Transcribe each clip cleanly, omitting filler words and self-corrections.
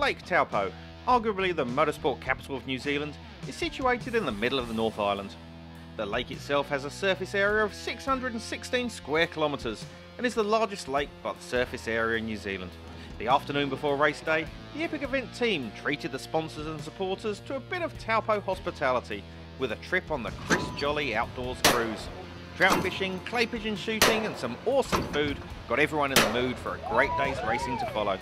Lake Taupo, arguably the motorsport capital of New Zealand, is situated in the middle of the North Island. The lake itself has a surface area of 616 square kilometres and is the largest lake by the surface area in New Zealand. The afternoon before race day, the Epic Event team treated the sponsors and supporters to a bit of Taupo hospitality with a trip on the Chris Jolly Outdoors cruise. Trout fishing, clay pigeon shooting and some awesome food got everyone in the mood for a great day's racing to follow.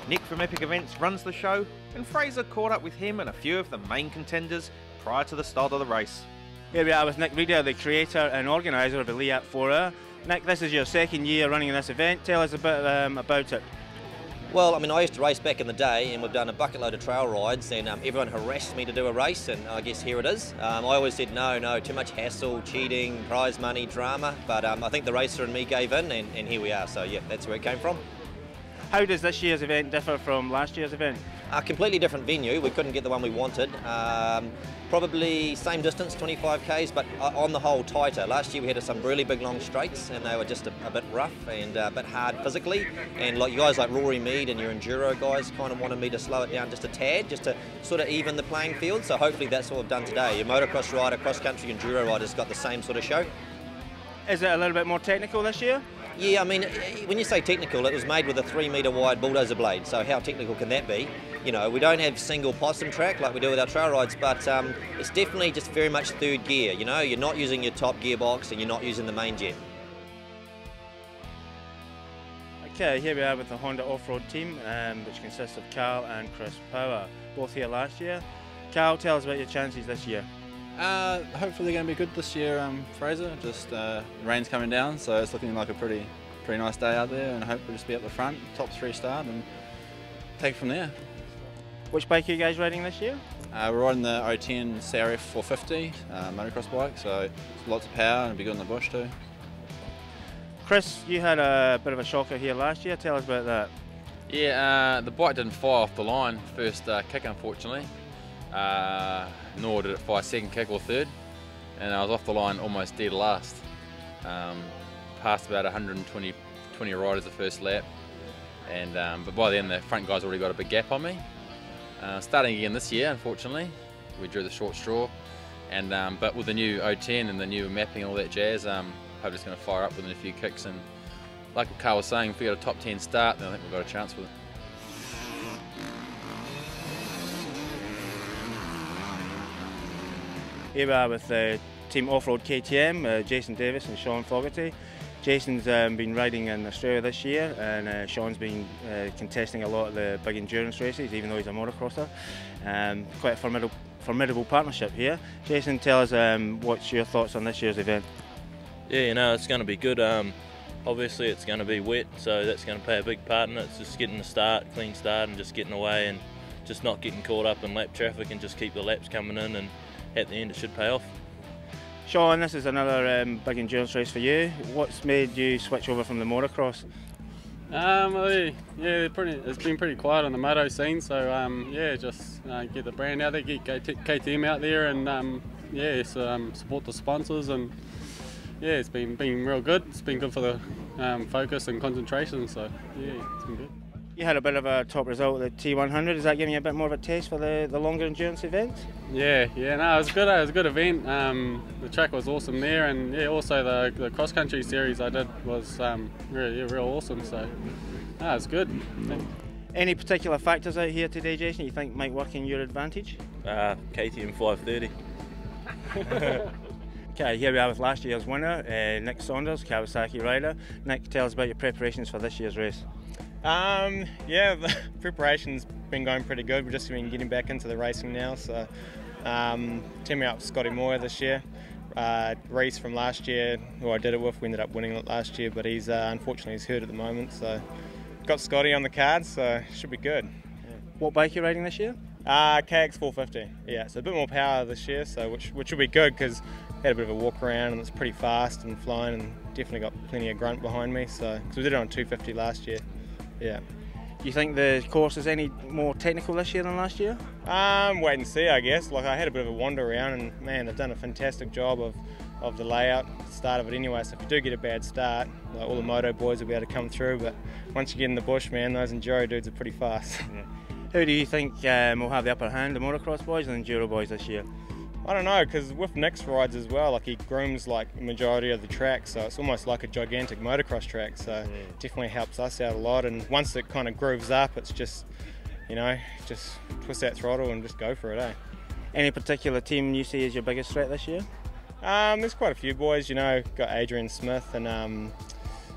Nick from Epic Events runs the show, and Fraser caught up with him and a few of the main contenders prior to the start of the race. Here we are with Nick Reader, the creator and organiser of the Leatt 4-hour. Nick, this is your second year running this event. Tell us a bit about it. Well, I mean, I used to race back in the day, and we've done a bucket load of trail rides, and everyone harassed me to do a race, and I guess here it is. I always said no, too much hassle, cheating, prize money, drama, but I think the racer and me gave in, and here we are, so yeah, that's where it came from. How does this year's event differ from last year's event? A completely different venue. We couldn't get the one we wanted. Probably same distance, 25 k's, but on the whole tighter. Last year we had some really big long straights, and they were just a bit rough and a bit hard physically. And like you guys like Rory Mead and your enduro guys kind of wanted me to slow it down just a tad, just to sort of even the playing field. So hopefully that's what we've done today. Your motocross rider, cross-country enduro rider's got the same sort of show. Is it a little bit more technical this year? Yeah, I mean, when you say technical, it was made with a 3-metre wide bulldozer blade, so how technical can that be? You know, we don't have single possum track like we do with our trail rides, but it's definitely just very much third gear, you know? You're not using your top gearbox and you're not using the main jet. Okay, here we are with the Honda off-road team, which consists of Carl and Chris Power, both here last year. Carl, tell us about your chances this year. Hopefully they're going to be good this year, Fraser. Just rain's coming down, so it's looking like a pretty nice day out there, and I hope we'll just be up the front, top 3 start, and take it from there. Which bike are you guys riding this year? We're riding the 010 CRF 450 motocross bike, so it's lots of power and it'll be good in the bush too. Chris, you had a bit of a shocker here last year. Tell us about that. Yeah, the bike didn't fire off the line first kick, unfortunately. Nor did it fire second kick or third, and I was off the line almost dead last. Passed about 120 riders the first lap, and but by then the front guys already got a big gap on me. Starting again this year, unfortunately, we drew the short straw, and but with the new 010 and the new mapping and all that jazz, hope it's going to fire up within a few kicks, and like Carl was saying, if we got a top 10 start, then I think we've got a chance with it. Here we are with Team Off-Road KTM, Jason Davis and Sean Fogarty. Jason's been riding in Australia this year, and Sean's been contesting a lot of the big endurance races, even though he's a motocrosser. Quite a formidable partnership here. Jason, tell us what's your thoughts on this year's event? Yeah, you know, it's going to be good. Obviously it's going to be wet, so that's going to play a big part in it. It's just getting the start, clean start, and just getting away and just not getting caught up in lap traffic, and just keep the laps coming in, and at the end it should pay off. Sean, this is another big endurance race for you. What's made you switch over from the motocross? Yeah, it's been pretty quiet on the moto scene, so yeah, just get the brand out there, get KTM out there, and yeah, so, support the sponsors, and yeah, it's been real good. It's been good for the focus and concentration, so yeah, it's been good. You had a bit of a top result at the T100. Is that giving you a bit more of a taste for the longer endurance events? Yeah, no, it was good. It was a good event. The track was awesome there, and yeah, also the cross country series I did was real awesome. So, no, it's good. Any particular factors out here today, Jason, you think might work in your advantage? KTM 530. Okay, here we are with last year's winner, Nick Saunders, Kawasaki rider. Nick, tell us about your preparations for this year's race. Yeah, the preparation's been going pretty good. We've just been getting back into the racing now, so teaming up with Scotty Moore this year. Reese from last year, who I did it with, we ended up winning it last year, but he's unfortunately he's hurt at the moment, so got Scotty on the cards, so should be good. Yeah. What bike are you riding this year? KX 450. Yeah, so a bit more power this year, so which will be good because I had a bit of a walk around and it's pretty fast and flying, and definitely got plenty of grunt behind me. So because we did it on 250 last year. Yeah. Do you think the course is any more technical this year than last year? Wait and see, I guess. Like I had a bit of a wander around, and man, they've done a fantastic job of the layout, the start of it anyway. So if you do get a bad start, like all the moto boys will be able to come through. But once you get in the bush, man, those enduro dudes are pretty fast. Yeah. Who do you think will have the upper hand, the motocross boys and the enduro boys this year? I don't know, because with Nick's rides as well, like he grooms like majority of the track, so it's almost like a gigantic motocross track, so definitely helps us out a lot. And once it kind of grooves up, it's just, you know, just twist that throttle and just go for it, eh? Any particular team you see as your biggest threat this year? There's quite a few boys, you know, got Adrian Smith and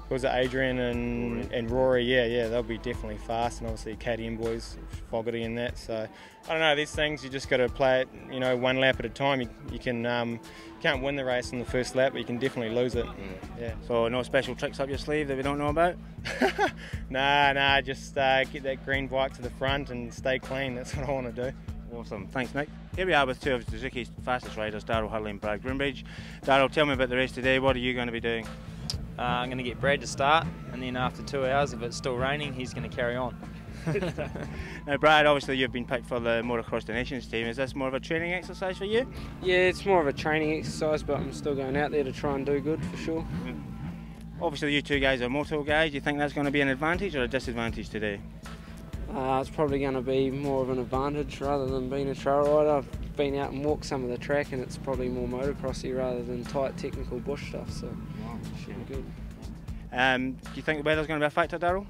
was it Adrian and Rory? Yeah, they'll be definitely fast, and obviously KTM boys, Fogarty and that. So I don't know, these things you just got to play it, you know, one lap at a time. You can't win the race in the first lap, but you can definitely lose it. Yeah. So no special tricks up your sleeve that we don't know about? Nah, just get that green bike to the front and stay clean. That's what I want to do. Awesome, thanks Nick. Here we are with two of Suzuki's fastest riders, Daryl Hudley and Brad Grimbridge. Daryl, tell me about the race today. What are you going to be doing? I'm going to get Brad to start, and then after 2 hours, if it's still raining, he's going to carry on. Now Brad, obviously you've been picked for the Motocross the Nations team. Is this more of a training exercise for you? Yeah, it's more of a training exercise, but I'm still going out there to try and do good for sure. Obviously you two guys are moto guys. Do you think that's going to be an advantage or a disadvantage today? It's probably going to be more of an advantage rather than being a trail rider. I've been out and walked some of the track, and it's probably more motocrossy rather than tight technical bush stuff, so should be good. Do you think the weather's going to be a factor, Daryl?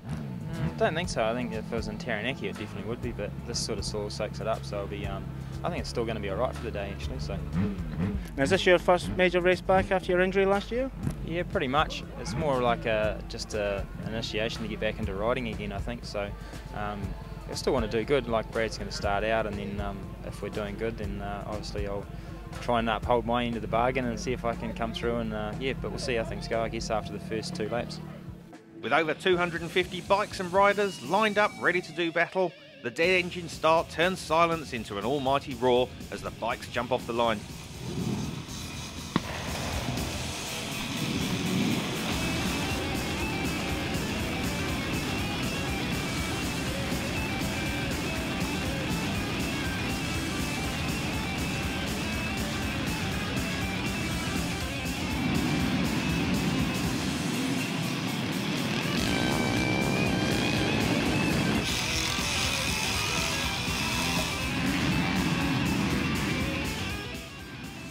I don't think so. I think if it was in Taranaki, it definitely would be, but this sort of soil soaks it up, so it'll be. I think it's still going to be alright for the day, actually. So. Now, is this your first major race back after your injury last year? Yeah, pretty much. It's more like just an initiation to get back into riding again, I think. So I still want to do good. Like Brad's going to start out, and then if we're doing good, then obviously I'll try and uphold my end of the bargain and see if I can come through. And yeah, but we'll see how things go, I guess, after the first 2 laps. With over 250 bikes and riders lined up ready to do battle, the dead engine start turns silence into an almighty roar as the bikes jump off the line.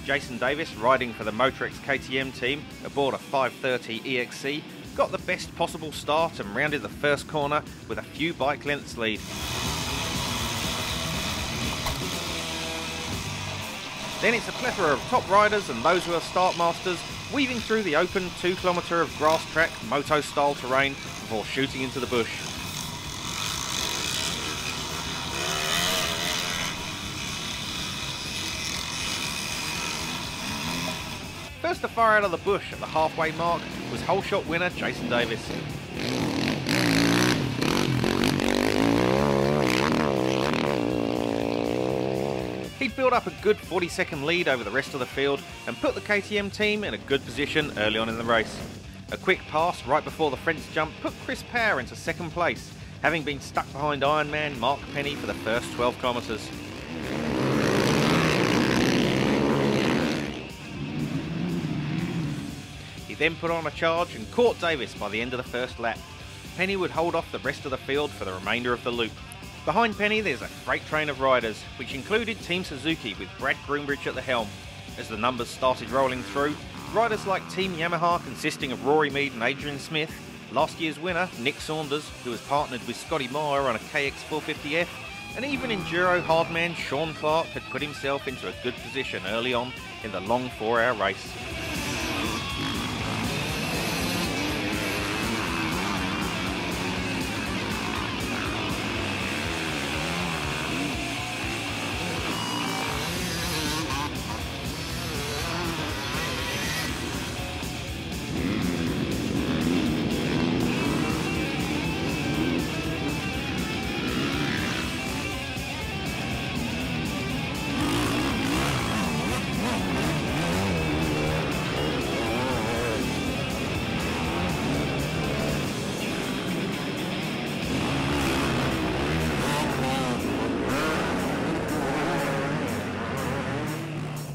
Jason Davis, riding for the Motorex KTM team aboard a 530 EXC, got the best possible start and rounded the first corner with a few bike lengths lead. Then it's a plethora of top riders and those who are start masters weaving through the open 2 kilometre of grass track, moto style terrain before shooting into the bush. First to fire out of the bush at the halfway mark was whole shot winner Jason Davis. He'd built up a good 40-second lead over the rest of the field and put the KTM team in a good position early on in the race. A quick pass right before the French jump put Chris Power into second place, having been stuck behind Ironman Mark Penny for the first 12 kilometres. He then put on a charge and caught Davis by the end of the first lap. Penny would hold off the rest of the field for the remainder of the loop. Behind Penny there's a freight train of riders, which included Team Suzuki with Brad Grimbridge at the helm. As the numbers started rolling through, riders like Team Yamaha consisting of Rory Mead and Adrian Smith, last year's winner Nick Saunders, who has partnered with Scotty Meyer on a KX450F, and even Enduro hardman Sean Clark had put himself into a good position early on in the long 4-hour race.